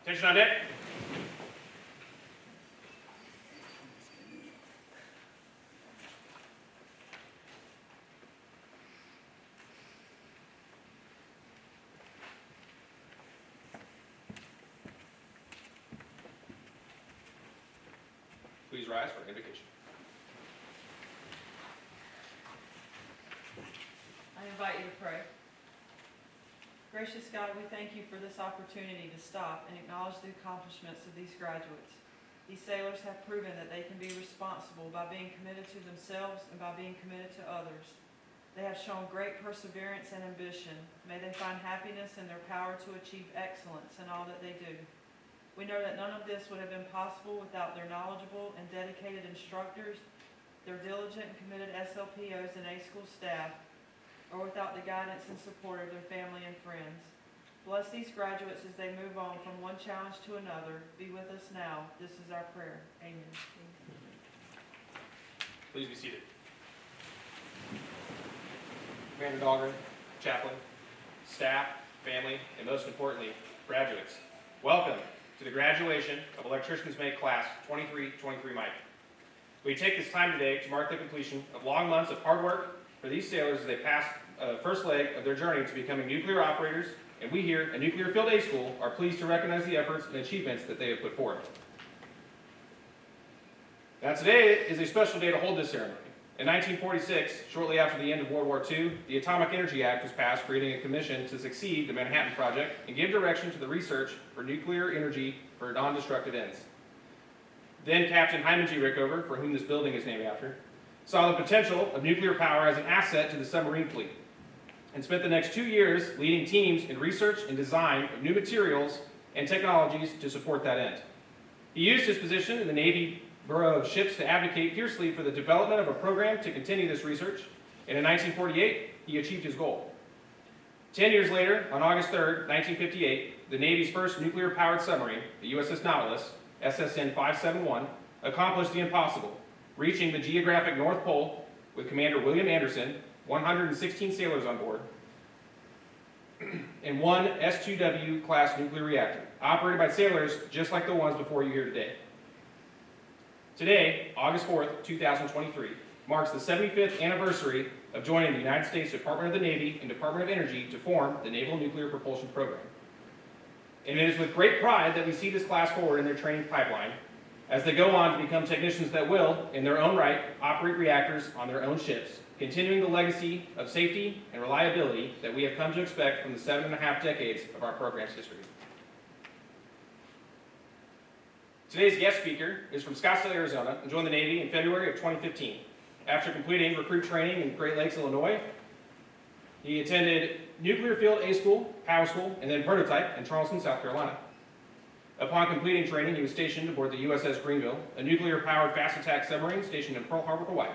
Attention on deck. Please rise for invocation. I invite you to pray. Gracious God, we thank you for this opportunity to stop and acknowledge the accomplishments of these graduates. These sailors have proven that they can be responsible by being committed to themselves and by being committed to others. They have shown great perseverance and ambition. May they find happiness in their power to achieve excellence in all that they do. We know that none of this would have been possible without their knowledgeable and dedicated instructors, their diligent and committed SLPOs and A-School staff, or without the guidance and support of their family and friends. Bless these graduates as they move on from one challenge to another. Be with us now. This is our prayer. Amen. Please be seated. Commander Dahlgren, chaplain, staff, family, and most importantly, graduates. Welcome to the graduation of Electricians Mate Class 2323 Mike. We take this time today to mark the completion of long months of hard work for these sailors as they pass the first leg of their journey to becoming nuclear operators, and we here at Nuclear Field A School are pleased to recognize the efforts and achievements that they have put forth. Now today is a special day to hold this ceremony. In 1946, shortly after the end of World War II, the Atomic Energy Act was passed, creating a commission to succeed the Manhattan Project and give direction to the research for nuclear energy for non-destructive ends. Then Captain Hyman G. Rickover, for whom this building is named after, saw the potential of nuclear power as an asset to the submarine fleet, and spent the next 2 years leading teams in research and design of new materials and technologies to support that end. He used his position in the Navy Bureau of Ships to advocate fiercely for the development of a program to continue this research, and in 1948, he achieved his goal. 10 years later, on August 3rd, 1958, the Navy's first nuclear-powered submarine, the USS Nautilus, SSN 571, accomplished the impossible, reaching the geographic North Pole with Commander William Anderson, 116 sailors on board, and one S-2W class nuclear reactor, operated by sailors just like the ones before you here today. Today, August 4th, 2023, marks the 75th anniversary of joining the United States Department of the Navy and Department of Energy to form the Naval Nuclear Propulsion Program. And it is with great pride that we see this class forward in their training pipeline as they go on to become technicians that will, in their own right, operate reactors on their own ships, continuing the legacy of safety and reliability that we have come to expect from the 7.5 decades of our program's history. Today's guest speaker is from Scottsdale, Arizona, and joined the Navy in February of 2015. After completing recruit training in Great Lakes, Illinois, he attended Nuclear Field A School, Power School, and then Prototype in Charleston, South Carolina. Upon completing training, he was stationed aboard the USS Greenville, a nuclear-powered fast-attack submarine stationed in Pearl Harbor, Hawaii.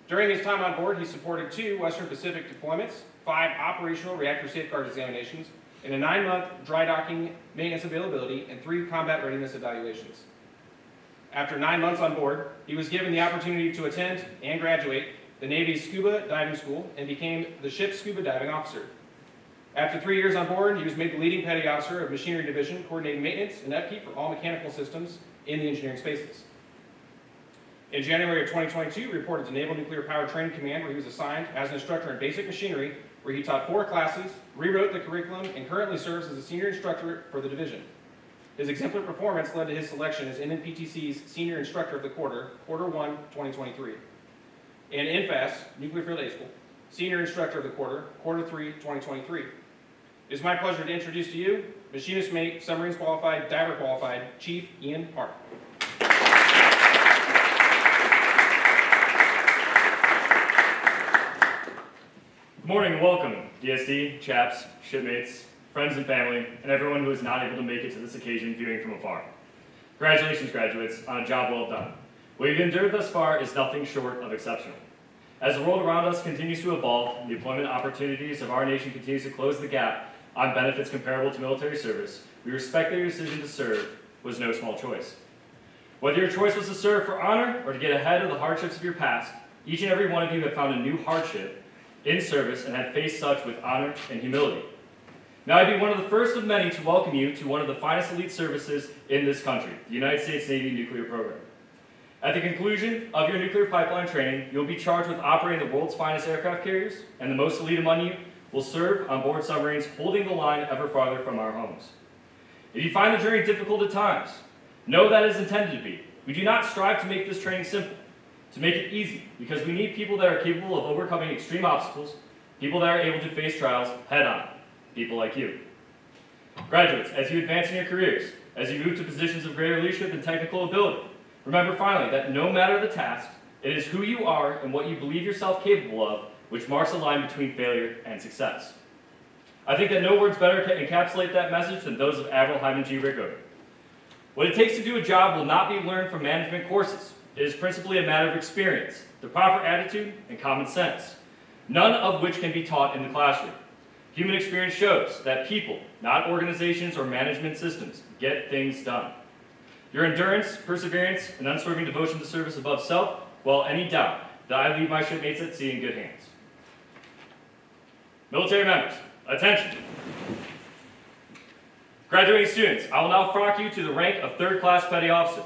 During his time on board, he supported 2 Western Pacific deployments, 5 operational reactor safeguard examinations, and a 9-month dry docking maintenance availability and 3 combat readiness evaluations. After 9 months on board, he was given the opportunity to attend and graduate the Navy's Scuba Diving School and became the ship's scuba diving officer. After 3 years on board, he was made the leading petty officer of Machinery Division, coordinating maintenance and upkeep for all mechanical systems in the engineering spaces. In January of 2022, he reported to Naval Nuclear Power Training Command, where he was assigned as an instructor in basic machinery, where he taught 4 classes, rewrote the curriculum, and currently serves as a senior instructor for the division. His exemplary performance led to his selection as NNPTC's Senior Instructor of the Quarter, Quarter 1, 2023. And NFAS, Nuclear Field A School, Senior Instructor of the Quarter, Quarter 3, 2023. It is my pleasure to introduce to you Machinist Mate, Submarines Qualified, Diver Qualified, Chief Ian Hart. Good morning and welcome, DSD, chaps, shipmates, friends and family, and everyone who is not able to make it to this occasion viewing from afar. Congratulations, graduates, on a job well done. What you've endured thus far is nothing short of exceptional. As the world around us continues to evolve and the employment opportunities of our nation continues to close the gap on benefits comparable to military service, we respect that your decision to serve was no small choice. Whether your choice was to serve for honor or to get ahead of the hardships of your past, each and every one of you have found a new hardship in service and have faced such with honor and humility. May I be one of the first of many to welcome you to one of the finest elite services in this country, the United States Navy Nuclear Program. At the conclusion of your nuclear pipeline training, you'll be charged with operating the world's finest aircraft carriers, and the most elite among you will serve on board submarines holding the line ever farther from our homes. If you find the journey difficult at times, know that it is intended to be. We do not strive to make this training simple, to make it easy, because we need people that are capable of overcoming extreme obstacles, people that are able to face trials head-on, people like you. Graduates, as you advance in your careers, as you move to positions of greater leadership and technical ability, remember finally that no matter the task, it is who you are and what you believe yourself capable of which marks the line between failure and success. I think that no words better encapsulate that message than those of Admiral Hyman G. Rickover. What it takes to do a job will not be learned from management courses. It is principally a matter of experience, the proper attitude, and common sense, none of which can be taught in the classroom. Human experience shows that people, not organizations or management systems, get things done. Your endurance, perseverance, and unswerving devotion to service above self, well, any doubt that I leave my shipmates at sea in good hands. Military members, attention. Graduating students, I will now frock you to the rank of third-class petty officer.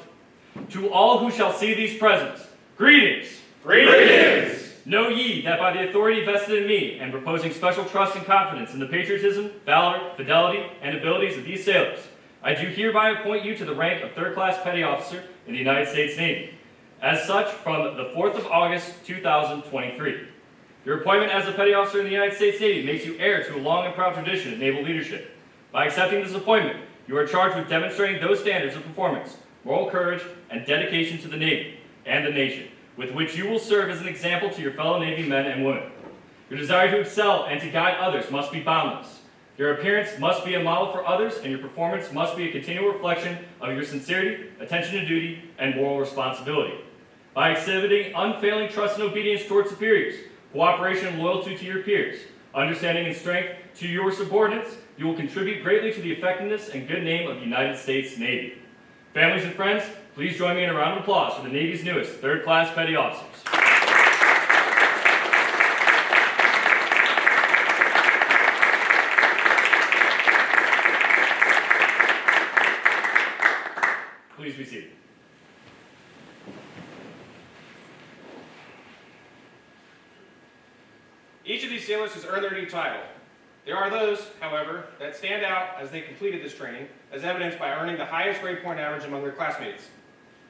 To all who shall see these presents, greetings. Greetings! Know ye that by the authority vested in me, and reposing special trust and confidence in the patriotism, valor, fidelity, and abilities of these sailors, I do hereby appoint you to the rank of third-class petty officer in the United States Navy. As such, from the 4th of August, 2023. Your appointment as a petty officer in the United States Navy makes you heir to a long and proud tradition of naval leadership. By accepting this appointment, you are charged with demonstrating those standards of performance, moral courage, and dedication to the Navy and the nation, with which you will serve as an example to your fellow Navy men and women. Your desire to excel and to guide others must be boundless. Your appearance must be a model for others, and your performance must be a continual reflection of your sincerity, attention to duty, and moral responsibility. By exhibiting unfailing trust and obedience toward superiors, cooperation and loyalty to your peers, understanding and strength to your subordinates, you will contribute greatly to the effectiveness and good name of the United States Navy. Families and friends, please join me in a round of applause for the Navy's newest third-class petty officers. Please be seated. Each of these sailors has earned their new title. There are those, however, that stand out as they completed this training, as evidenced by earning the highest grade point average among their classmates.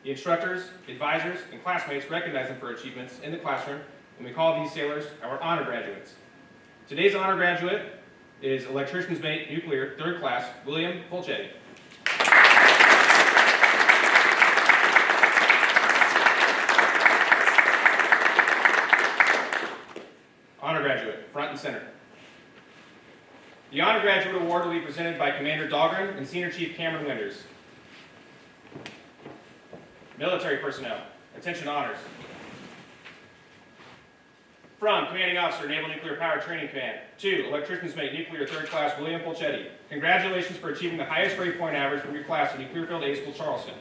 The instructors, advisors, and classmates recognize them for achievements in the classroom, and we call these sailors our honor graduates. Today's honor graduate is Electrician's Mate Nuclear, 3rd Class, William Fulchetti. Honor graduate, front and center. The Honor Graduate Award will be presented by Commander Dahlgren and Senior Chief Cameron Winters. Military personnel, attention honors. From Commanding Officer, Naval Nuclear Power Training Command, to Electrician's Mate Nuclear 3rd Class William Fulchetti. Congratulations for achieving the highest grade point average from your class at Nuclear Field A School Charleston.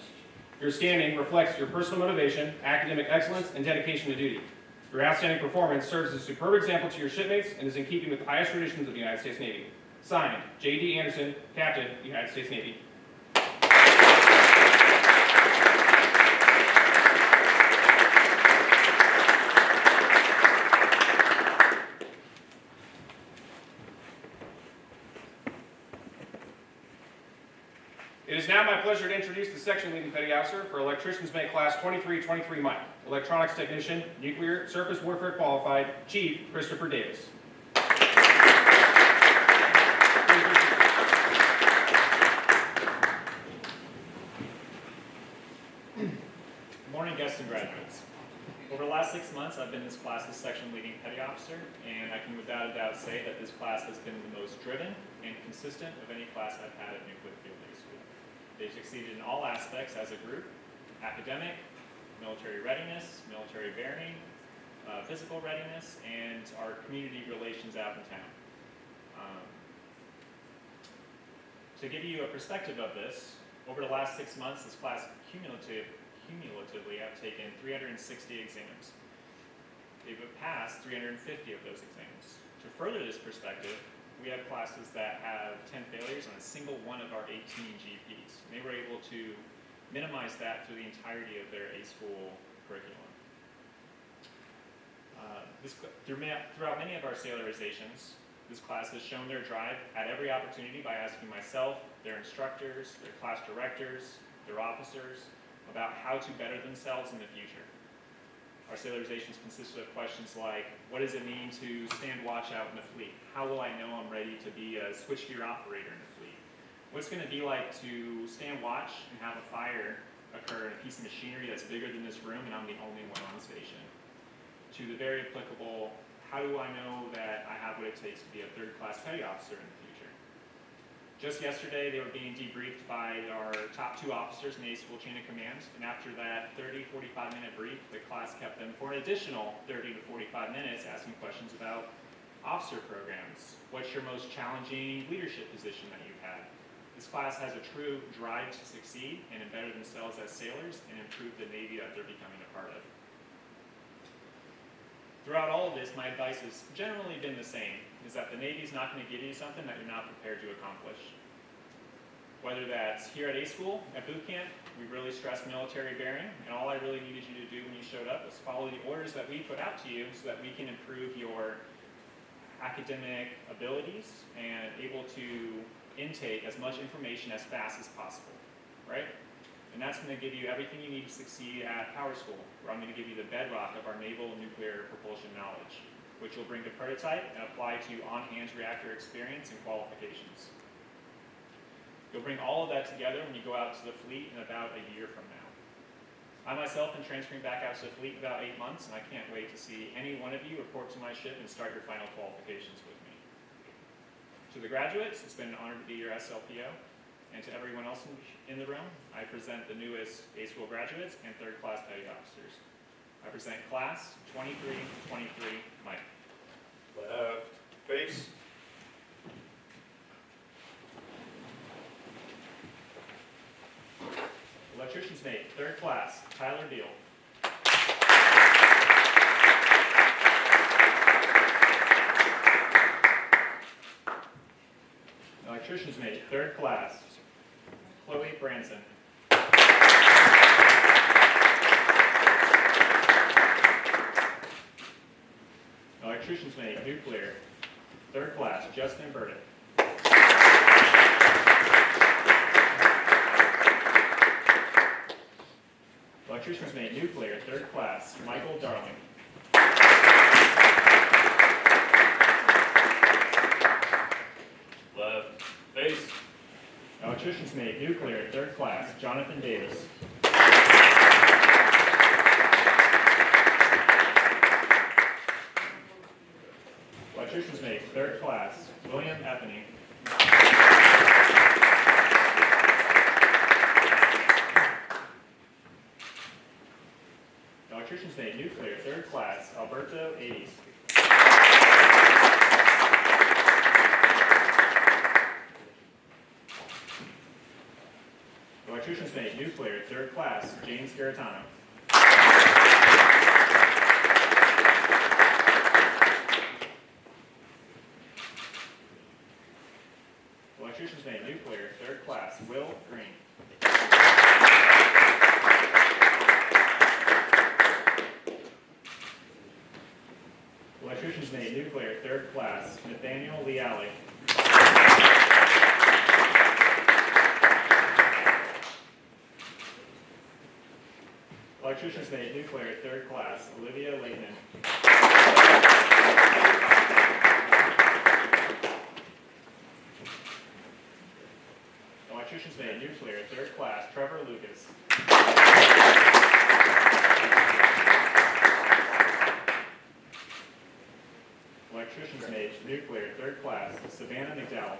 Your standing reflects your personal motivation, academic excellence, and dedication to duty. Your outstanding performance serves as a superb example to your shipmates and is in keeping with the highest traditions of the United States Navy. Signed, J.D. Anderson, Captain, United States Navy. It is now my pleasure to introduce the section leading petty officer for Electrician's Mate Class 2323 Mike, Electronics Technician, Nuclear Surface Warfare Qualified, Chief Christopher Davis. Good morning, guests and graduates. Over the last 6 months, I've been this class's section leading petty officer, and I can without a doubt say that this class has been the most driven and consistent of any class I've had at Nuclear Field A School. They've succeeded in all aspects as a group: academic, military readiness, military bearing, physical readiness, and our community relations out in town. To give you a perspective of this, over the last 6 months, this class cumulatively have taken 360 exams. They've passed 350 of those exams. To further this perspective, we have classes that have 10 failures on a single one of our 18 GPs. And they were able to minimize that through the entirety of their A-school curriculum. Throughout many of our sailorizations, this class has shown their drive at every opportunity by asking myself, their instructors, their class directors, their officers, about how to better themselves in the future. Our sailorizations consisted of questions like, what does it mean to stand watch out in the fleet? How will I know I'm ready to be a switchgear operator in the fleet? What's it going to be like to stand watch and have a fire occur in a piece of machinery that's bigger than this room and I'm the only one on station? To the very applicable, how do I know that I have what it takes to be a third-class petty officer in the future? Just yesterday, they were being debriefed by our top 2 officers in the A-school chain of command, and after that 30, 45-minute brief, the class kept them for an additional 30 to 45 minutes asking questions about officer programs. What's your most challenging leadership position that you've had? This class has a true drive to succeed and better themselves as sailors and improve the Navy that they're becoming a part of. Throughout all of this, my advice has generally been the same, is that the Navy's not going to give you something that you're not prepared to accomplish. Whether that's here at A-School, at boot camp, we really stressed military bearing, and all I really needed you to do when you showed up was follow the orders that we put out to you so that we can improve your academic abilities and able to intake as much information as fast as possible, right? And that's going to give you everything you need to succeed at Power School, where I'm going to give you the bedrock of our naval nuclear propulsion knowledge, which you'll bring to prototype and apply to on-hand reactor experience and qualifications. You'll bring all of that together when you go out to the fleet in about a year from now. I myself am transferring back out to the fleet in about 8 months, and I can't wait to see any one of you report to my ship and start your final qualifications with me. To the graduates, it's been an honor to be your SLPO. And to everyone else in the room, I present the newest A-School graduates and third-class petty officers. I present class 2323, Mike. Left face. Electrician's mate, third class, Tyler Deal. Electrician's mate, third class, Chloe Branson. Electrician's mate, nuclear, third class, Justin Burdick. Electrician's mate, nuclear, third class, Michael Darling. Left face. Electrician's mate, nuclear, third class, Jonathan Davis. Electrician's mate, third class, William Effany. Electrician's mate, nuclear, third class, Alberto Ades. Electrician's mate, nuclear, third class, James Garitano. Electrician's mate, nuclear, third class, Will Green. Electrician's mate, nuclear, third class, Nathaniel Leali. Electrician's mate, nuclear, third class, Olivia Leighton. Electrician's mate, nuclear, third class, Trevor Lucas. Electrician's mate, nuclear, third class, Savannah McDowell.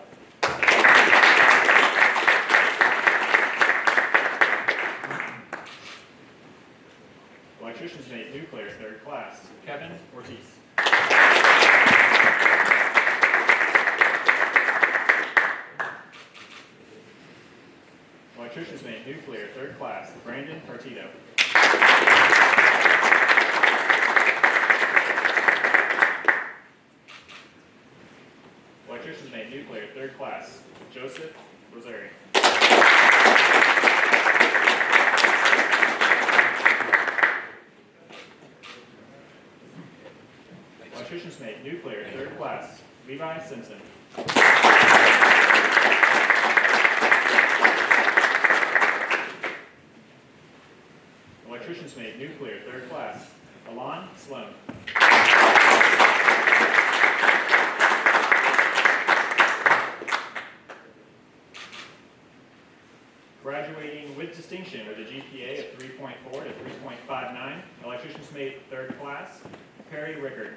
Electrician's mate, nuclear, third class, Kevin Ortiz. Electrician's mate, nuclear, third class, Brandon Partito. Electrician's mate, Joseph Rosari. Electrician's mate, nuclear, 3rd class, Levi Simpson. Electrician's mate, nuclear, 3rd class, Alon Sloan. Graduating with distinction with a GPA of 3.4 to 3.59, electrician's mate, 3rd class, Perry Rickard.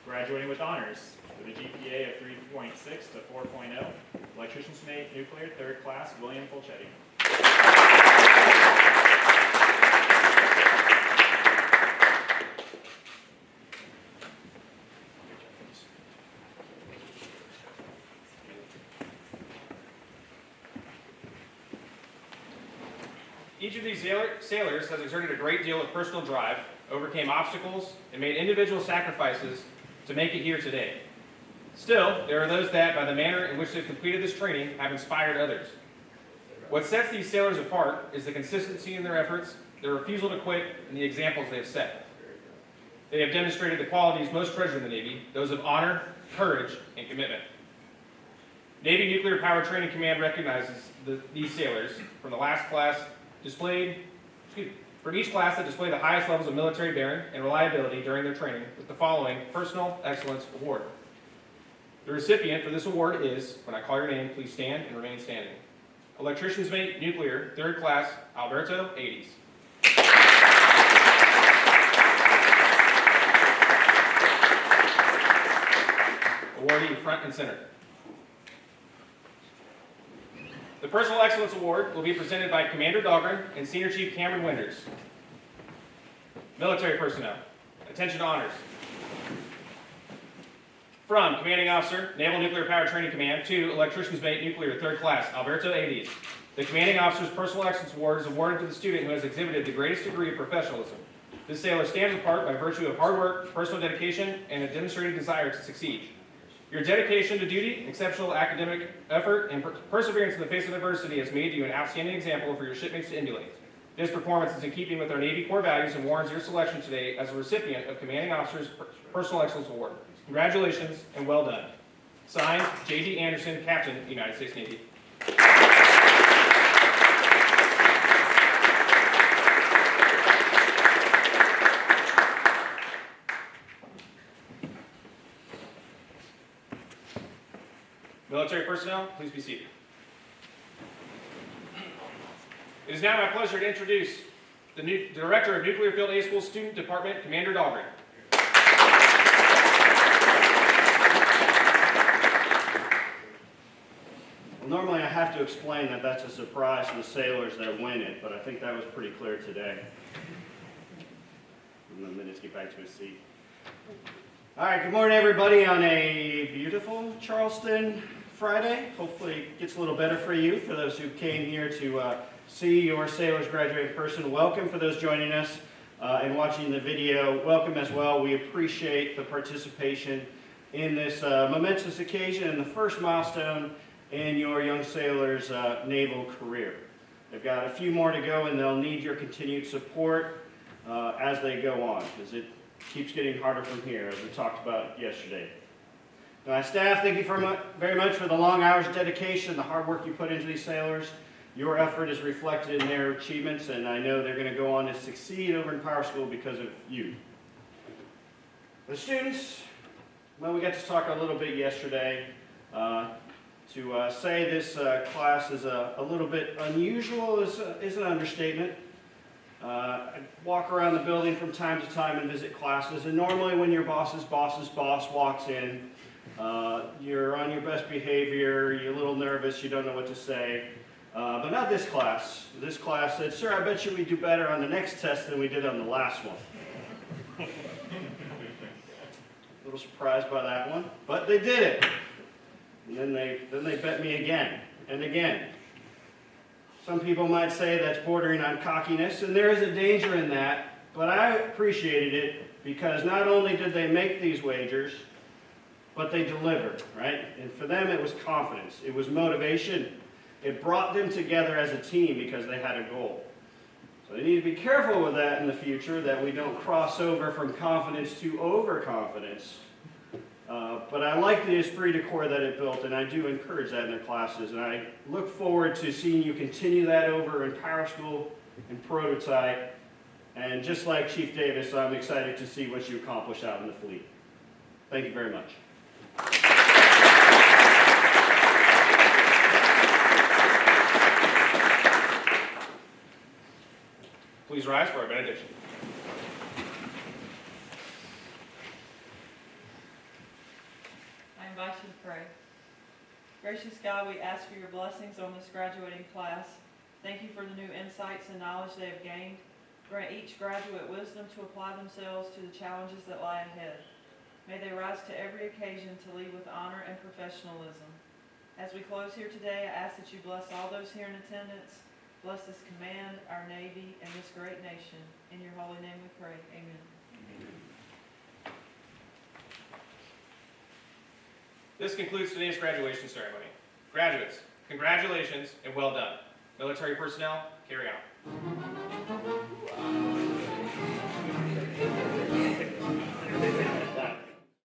Graduating with honors with a GPA of 3.6 to 4.0, electrician's mate, nuclear, 3rd class, William Fulchetti. Each of these sailors has exerted a great deal of personal drive, overcame obstacles, and made individual sacrifices to make it here today. Still, there are those that, by the manner in which they've completed this training, have inspired others. What sets these sailors apart is the consistency in their efforts, their refusal to quit, and the examples they have set. They have demonstrated the qualities most treasured in the Navy, those of honor, courage, and commitment. Navy Nuclear Power Training Command recognizes these sailors from each class that display the highest levels of military bearing and reliability during their training with the following Personal Excellence Award. The recipient for this award is, when I call your name, please stand and remain standing. Electrician's mate, nuclear, 3rd class, Alberto 80s. Awardee front and center. The Personal Excellence Award will be presented by Commander Dahlgren and Senior Chief Cameron Winders. Military personnel, attention to honors. From Commanding Officer, Naval Nuclear Power Training Command, to Electrician's Mate, Nuclear, 3rd class, Alberto Ades. The Commanding Officer's Personal Excellence Award is awarded to the student who has exhibited the greatest degree of professionalism. This sailor stands apart by virtue of hard work, personal dedication, and a demonstrated desire to succeed. Your dedication to duty, exceptional academic effort, and perseverance in the face of adversity has made you an outstanding example for your shipmates to emulate. This performance is in keeping with our Navy core values and warrants your selection today as a recipient of Commanding Officer's Personal Excellence Award. Congratulations and well done. Signed, J.D. Anderson, Captain, United States Navy. Military personnel, please be seated. It is now my pleasure to introduce the Director of Nuclear Field A School Student Department, Commander Dahlgren. Well, normally I have to explain that that's a surprise to the sailors that win it, but I think that was pretty clear today. Give him a minute to get back to his seat. All right, good morning everybody on a beautiful Charleston Friday. Hopefully it gets a little better for you. For those who came here to see your sailors graduate in person, welcome. For those joining us and watching the video, welcome as well. We appreciate the participation in this momentous occasion and the first milestone in your young sailors' naval career. They've got a few more to go and they'll need your continued support as they go on, because it keeps getting harder from here, as we talked about yesterday. Now, staff, thank you very much for the long hours of dedication, the hard work you put into these sailors. Your effort is reflected in their achievements, and I know they're going to go on to succeed over in Power School because of you. The students, well, we got to talk a little bit yesterday. To say this class is a little bit unusual is an understatement. I walk around the building from time to time and visit classes, and normally when your boss's boss's boss walks in, you're on your best behavior, you're a little nervous, you don't know what to say. But not this class. This class said, "Sir, I bet you we do better on the next test than we did on the last one." A little surprised by that one, but they did it. And then they bet me again and again. Some people might say that's bordering on cockiness, and there is a danger in that, But I appreciated it because not only did they make these wagers, but they delivered, right? And for them, it was confidence. It was motivation. It brought them together as a team because they had a goal. So they need to be careful with that in the future, that we don't cross over from confidence to overconfidence. But I like the esprit de corps that it built, and I do encourage that in their classes. And I look forward to seeing you continue that over in Power School and Prototype. And just like Chief Davis, I'm excited to see what you accomplish out in the fleet. Thank you very much. Please rise for our benediction. I invite you to pray. Gracious God, we ask for your blessings on this graduating class. Thank you for the new insights and knowledge they have gained. Grant each graduate wisdom to apply themselves to the challenges that lie ahead. May they rise to every occasion to lead with honor and professionalism. As we close here today, I ask that you bless all those here in attendance. Bless this command, our Navy, and this great nation. In your holy name we pray. Amen. This concludes today's graduation ceremony. Graduates, congratulations and well done. Military personnel, carry on.